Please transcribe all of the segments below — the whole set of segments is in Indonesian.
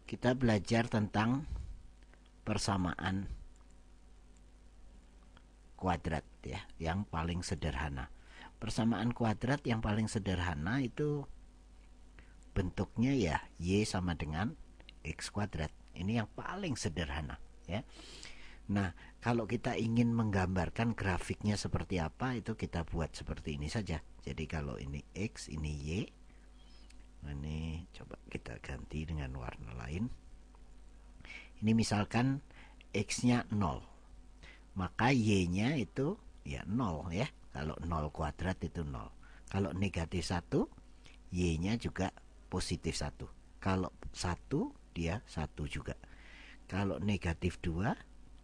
kita belajar tentang persamaan kuadrat ya, yang paling sederhana. Persamaan kuadrat yang paling sederhana itu bentuknya ya Y sama dengan X kuadrat. Ini yang paling sederhana ya. Nah, kalau kita ingin menggambarkan grafiknya seperti apa, itu kita buat seperti ini saja. Jadi kalau ini X, ini Y. Ini coba kita ganti dengan warna lain. Ini misalkan X-nya 0. Maka Y-nya itu ya 0 ya. Kalau 0 kuadrat itu 0. Kalau negatif 1, Y-nya juga positif 1. Kalau 1, dia 1 juga. Kalau negatif 2,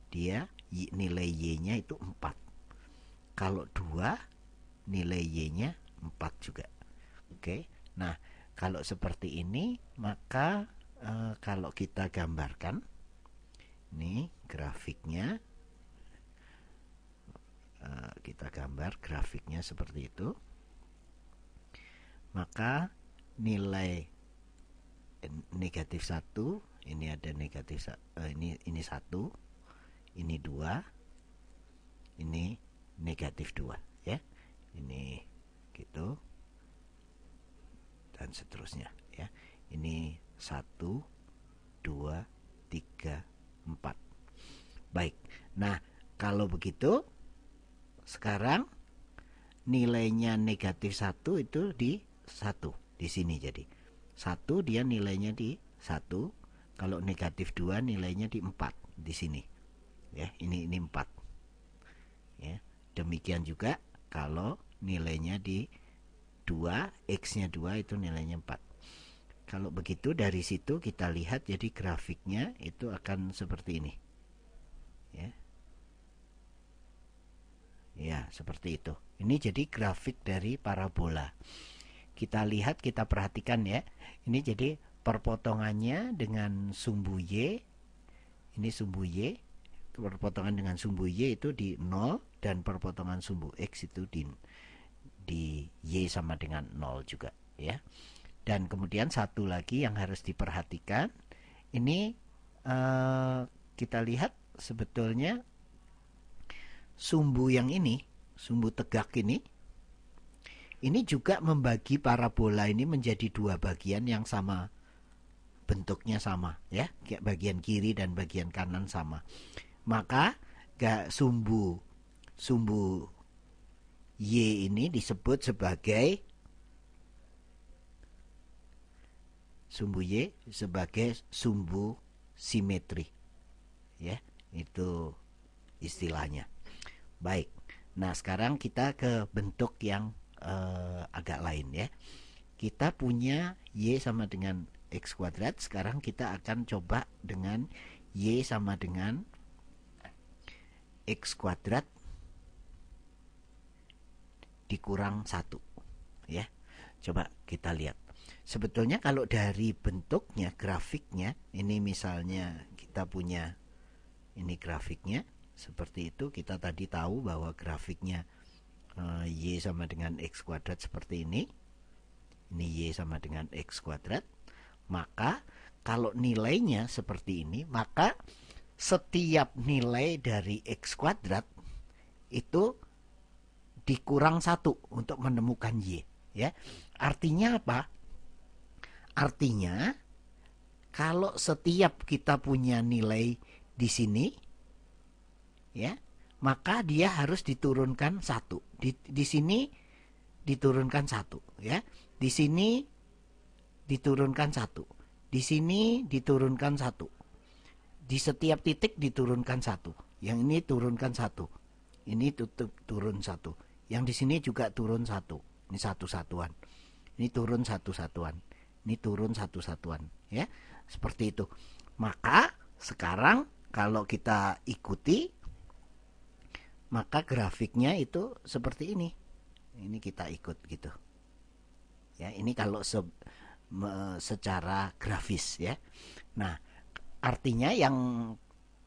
dia nilai Y-nya itu 4. Kalau 2, nilai Y-nya 4 juga. Oke. Nah, kalau seperti ini, maka kalau kita gambarkan, ini grafiknya, kita gambar grafiknya seperti itu, maka nilai negatif 1, ini ada negatif, ini 1, ini 2, ini negatif 2 ya. Ini gitu dan seterusnya ya. Ini 1, 2, 3, 4. Baik. Nah, kalau begitu sekarang nilainya negatif 1 itu di 1 di sini, jadi 1 dia nilainya di 1. Kalau negatif 2 nilainya di 4 di sini. Ya, ini 4. Ya. Demikian juga kalau nilainya di 2, X-nya 2 itu nilainya 4. Kalau begitu dari situ kita lihat jadi grafiknya itu akan seperti ini. Ya. Ya, seperti itu. Ini jadi grafik dari parabola. Kita lihat, kita perhatikan ya. Ini jadi perpotongannya dengan sumbu Y. Ini sumbu Y. Perpotongan dengan sumbu Y itu di 0 dan perpotongan sumbu X itu di Y sama dengan 0 juga ya. Dan kemudian satu lagi yang harus diperhatikan, ini kita lihat sebetulnya sumbu yang ini, sumbu tegak ini juga membagi parabola ini menjadi dua bagian yang sama, bentuknya sama ya, bagian kiri dan bagian kanan sama. Maka sumbu Y ini disebut sebagai sumbu simetri ya, itu istilahnya. Baik. Nah, sekarang kita ke bentuk yang agak lain ya. Kita punya Y sama dengan X kuadrat. Sekarang kita akan coba dengan Y sama dengan X kuadrat dikurang 1 ya. Coba kita lihat. Sebetulnya kalau dari bentuknya, grafiknya, ini misalnya kita punya ini grafiknya seperti itu. Kita tadi tahu bahwa grafiknya Y sama dengan X kuadrat seperti ini. Ini Y sama dengan X kuadrat. Maka kalau nilainya seperti ini, maka setiap nilai dari X kuadrat itu dikurang 1 untuk menemukan Y ya. Artinya apa? Artinya kalau setiap kita punya nilai di sini ya, maka dia harus diturunkan 1. Di sini diturunkan 1 ya. Di sini diturunkan 1. Di sini diturunkan 1. Di setiap titik diturunkan 1. Yang ini turunkan 1. Ini turun 1. Yang di sini juga turun 1. Ini 1 satuan. Ini turun 1 satuan. Ini turun 1 satuan ya. Seperti itu. Maka sekarang kalau kita ikuti, maka grafiknya itu seperti ini. Ini kita ikut gitu. Ya, ini kalau secara grafis ya. Nah, artinya yang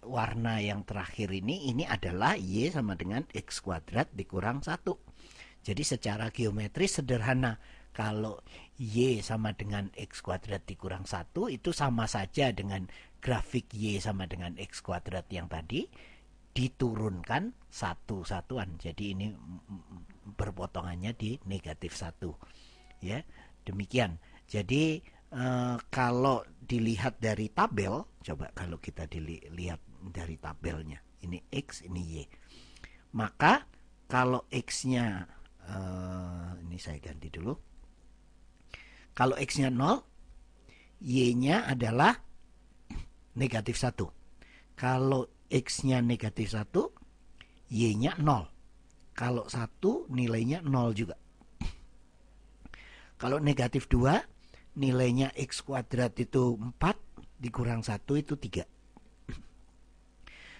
warna yang terakhir ini adalah Y sama dengan X kuadrat dikurang 1. Jadi secara geometris sederhana. Kalau Y sama dengan X kuadrat dikurang 1 itu sama saja dengan grafik Y sama dengan X kuadrat yang tadi diturunkan satu satuan. Jadi ini berpotongannya di negatif 1. Ya, demikian. Jadi kalau dilihat dari tabel, coba kalau kita dilihat dari tabelnya, ini X, ini Y. Maka kalau X-nya ini saya ganti dulu. Kalau X-nya 0, Y-nya adalah negatif 1. Kalau X-nya negatif 1, Y-nya 0. Kalau 1, nilainya 0 juga. Kalau negatif 2, nilainya X kuadrat itu 4, dikurang 1 itu 3.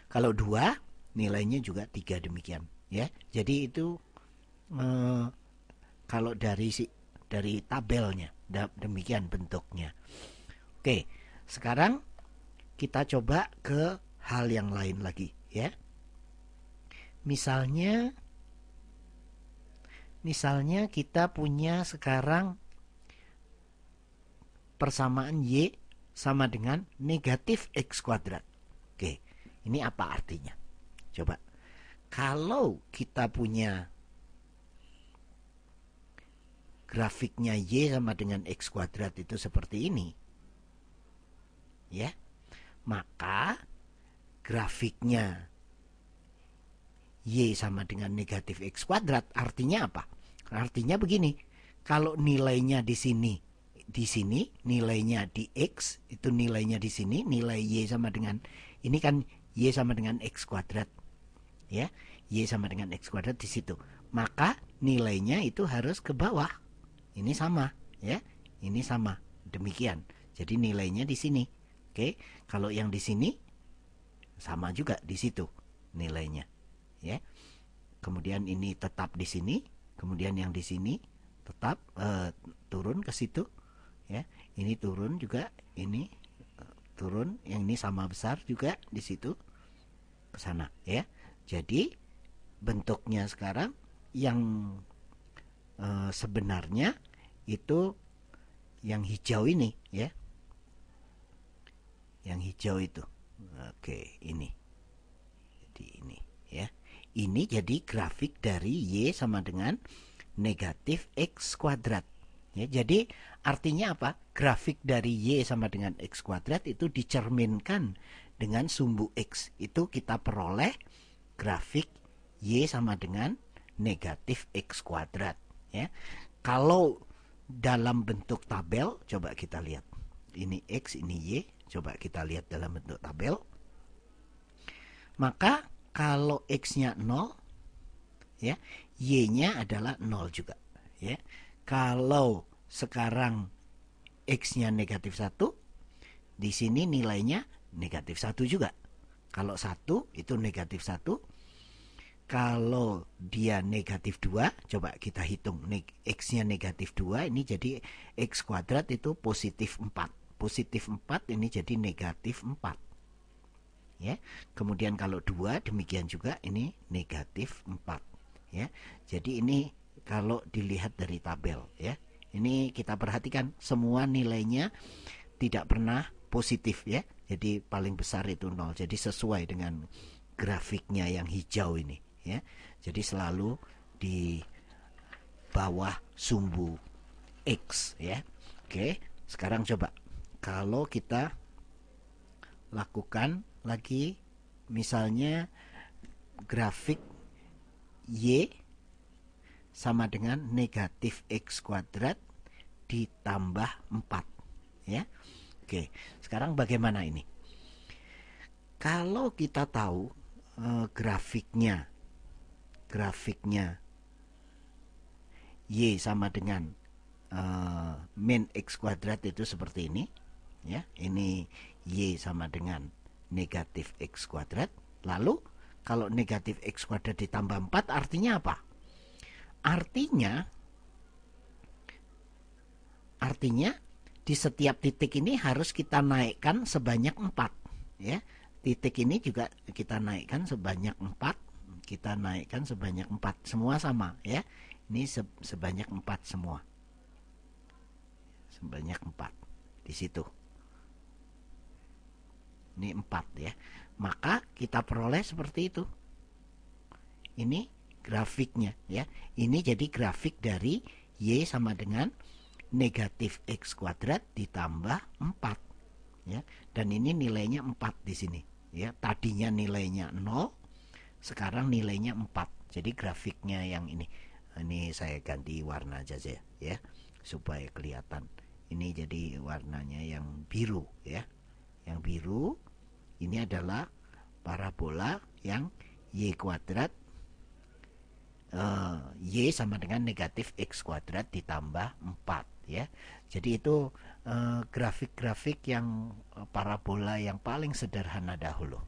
Kalau 2, nilainya juga 3 demikian. Ya, jadi itu kalau dari tabelnya demikian bentuknya. Oke, sekarang kita coba ke hal yang lain lagi ya. Misalnya kita punya sekarang persamaan Y sama dengan negatif X kuadrat. Oke, ini apa artinya? Coba, kalau kita punya grafiknya Y sama dengan X kuadrat itu seperti ini, ya, maka grafiknya Y sama dengan negatif X kuadrat artinya apa? Artinya begini, kalau nilainya di sini nilainya di X, itu nilainya di sini, nilai Y sama dengan, ini kan Y sama dengan X kuadrat, ya, Y sama dengan X kuadrat di situ, maka nilainya itu harus ke bawah. Ini sama, ya. Ini sama. Demikian. Jadi nilainya di sini. Oke, kalau yang di sini sama juga di situ nilainya, ya. Kemudian ini tetap di sini, kemudian yang di sini tetap turun ke situ, ya. Ini turun juga, ini turun, yang ini sama besar juga di situ ke sana, ya. Jadi bentuknya sekarang yang sebenarnya itu yang hijau ini, ya, yang hijau itu. Oke, ini, jadi ini, ya, ini jadi grafik dari Y sama dengan negatif X kuadrat, ya. Jadi artinya apa? Grafik dari Y sama dengan X kuadrat itu dicerminkan dengan sumbu X, itu kita peroleh grafik Y sama dengan negatif X kuadrat, ya. Kalau dalam bentuk tabel, coba kita lihat, ini X, ini Y, coba kita lihat dalam bentuk tabel, maka kalau X-nya 0, ya, Y-nya adalah 0 juga, ya. Kalau sekarang X-nya negatif 1, di sini nilainya negatif 1 juga. Kalau 1 itu negatif 1, kalau dia negatif 2, coba kita hitung, X-nya negatif 2, ini jadi X kuadrat itu positif 4. Positif 4 ini jadi negatif 4. Ya. Kemudian kalau 2 demikian juga, ini negatif 4. Ya. Jadi ini kalau dilihat dari tabel, ya. Ini kita perhatikan semua nilainya tidak pernah positif, ya. Jadi paling besar itu 0. Jadi sesuai dengan grafiknya yang hijau ini, ya. Jadi selalu di bawah sumbu X, ya. Oke, sekarang coba kalau kita lakukan lagi misalnya grafik Y sama dengan negatif X kuadrat ditambah 4, ya. Oke, sekarang bagaimana ini? Kalau kita tahu grafiknya Y sama dengan min X kuadrat itu seperti ini, ya. Ini Y sama dengan negatif X kuadrat. Lalu kalau negatif X kuadrat ditambah 4 artinya apa? Artinya di setiap titik ini harus kita naikkan sebanyak 4, ya. Titik ini juga kita naikkan sebanyak 4, semua sama, ya. Ini sebanyak 4 semua. sebanyak 4 di situ. Ini 4 ya. Maka kita peroleh seperti itu. Ini grafiknya ya. Ini jadi grafik dari Y sama dengan negatif X kuadrat ditambah 4 ya. Dan ini nilainya 4 di sini ya. Tadinya nilainya 0, sekarang nilainya 4. Jadi grafiknya yang ini. Ini saya ganti warna aja ya supaya kelihatan. Ini jadi warnanya yang biru ya. Yang biru ini adalah parabola yang Y kuadrat Y sama dengan negatif X kuadrat ditambah 4 ya. Jadi itu grafik-grafik yang parabola yang paling sederhana dahulu.